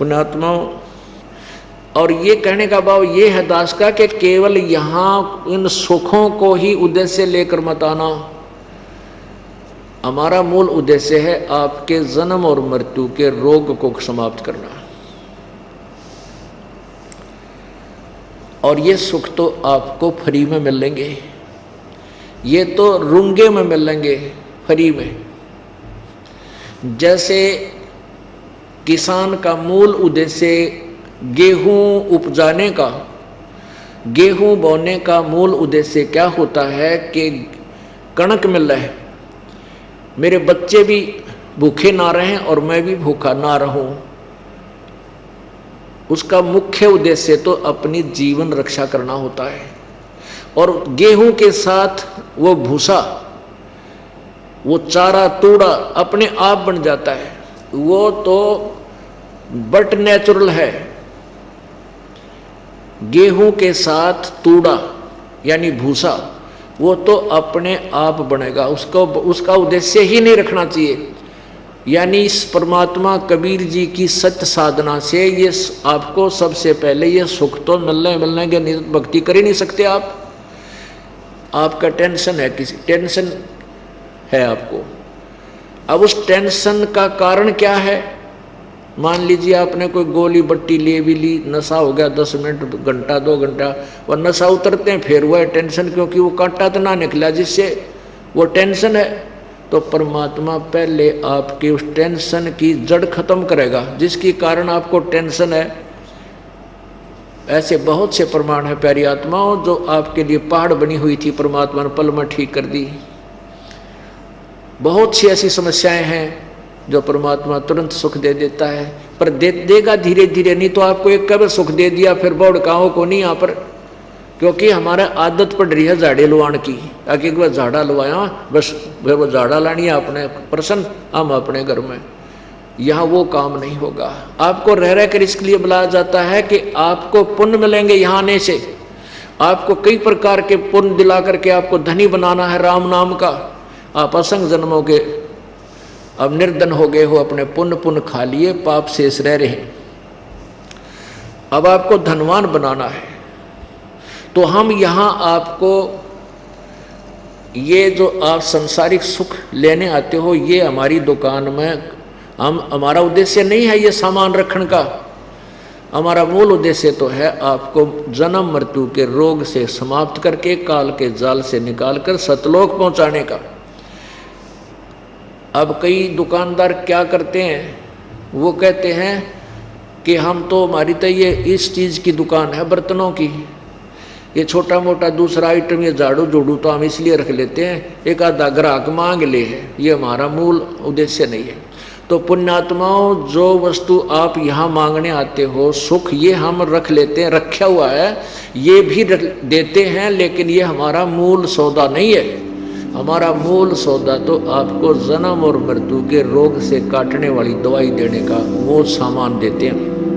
पुण्यात्माओं, और ये कहने का भाव ये है दास का कि केवल यहाँ इन सुखों को ही उद्देश्य लेकर मत आना। हमारा मूल उद्देश्य है आपके जन्म और मृत्यु के रोग को समाप्त करना। और ये सुख तो आपको फ्री में मिलेंगे, ये तो रुंगे में मिलेंगे, फ्री में। जैसे किसान का मूल उद्देश्य गेहूं उपजाने का, गेहूं बोने का मूल उद्देश्य क्या होता है कि कणक मिल रहा है, मेरे बच्चे भी भूखे ना रहें और मैं भी भूखा ना रहूं। उसका मुख्य उद्देश्य तो अपनी जीवन रक्षा करना होता है। और गेहूं के साथ वो भूसा, वो चारा तूड़ा अपने आप बन जाता है, वो तो बट नेचुरल है। गेहूं के साथ तूड़ा यानी भूसा वो तो अपने आप बनेगा, उसका उद्देश्य ही नहीं रखना चाहिए। यानी इस परमात्मा कबीर जी की सत्य साधना से ये आपको सबसे पहले ये सुख तो मिलने के भक्ति कर ही नहीं सकते आप। आपका टेंशन है, किसी टेंशन है आपको। अब उस टेंशन का कारण क्या है? मान लीजिए आपने कोई गोली बट्टी ले भी ली, नशा हो गया 10 मिनट, घंटा 2 घंटा, और नशा उतरते हैं फिर वह टेंशन, क्योंकि वो कांटा तो ना निकला जिससे वो टेंशन है। तो परमात्मा पहले आपके उस टेंशन की जड़ खत्म करेगा जिसके कारण आपको टेंशन है। ऐसे बहुत से प्रमाण है प्यारी आत्माओं, जो आपके लिए पहाड़ बनी हुई थी परमात्मा ने पल में ठीक कर दी। बहुत सी ऐसी समस्याएं हैं जो परमात्मा तुरंत सुख दे देता है, पर देगा धीरे धीरे। नहीं तो आपको एक कब सुख दे दिया फिर बौड़काओं को नहीं यहाँ पर, क्योंकि हमारा आदत पड़ रही है झाड़े लुआण की। आगे एक बार झाड़ा लुआया बस वो झाड़ा लानी है अपने प्रसन्न हम अपने घर में, यहाँ वो काम नहीं होगा। आपको रह रह कर इसके लिए बुलाया जाता है कि आपको पुण्य मिलेंगे यहाँ आने से। आपको कई प्रकार के पुण्य दिला करके आपको धनी बनाना है राम नाम का। आप असंग जन्मों के अब निर्धन हो गए हो, अपने पुण्य खा लिए, पाप शेष रह रहे। अब आपको धनवान बनाना है। तो हम यहाँ आपको ये जो आप सांसारिक सुख लेने आते हो, ये हमारी दुकान में हमारा उद्देश्य नहीं है ये सामान रखने का। हमारा मूल उद्देश्य तो है आपको जन्म मृत्यु के रोग से समाप्त करके काल के जाल से निकालकर सतलोक पहुंचाने का। अब कई दुकानदार क्या करते हैं, वो कहते हैं कि हम तो हमारी तो ये इस चीज़ की दुकान है बर्तनों की, ये छोटा मोटा दूसरा आइटम ये झाड़ू जोड़ू तो हम इसलिए रख लेते हैं, एक आधा ग्राहक मांग ले है, ये हमारा मूल उद्देश्य नहीं है। तो पुण्यात्माओं, जो वस्तु आप यहाँ मांगने आते हो सुख, ये हम रख लेते हैं, रखा हुआ है, ये भी देते हैं, लेकिन ये हमारा मूल सौदा नहीं है। हमारा मूल सौदा तो आपको जन्म और मृत्यु के रोग से काटने वाली दवाई देने का वो सामान देते हैं।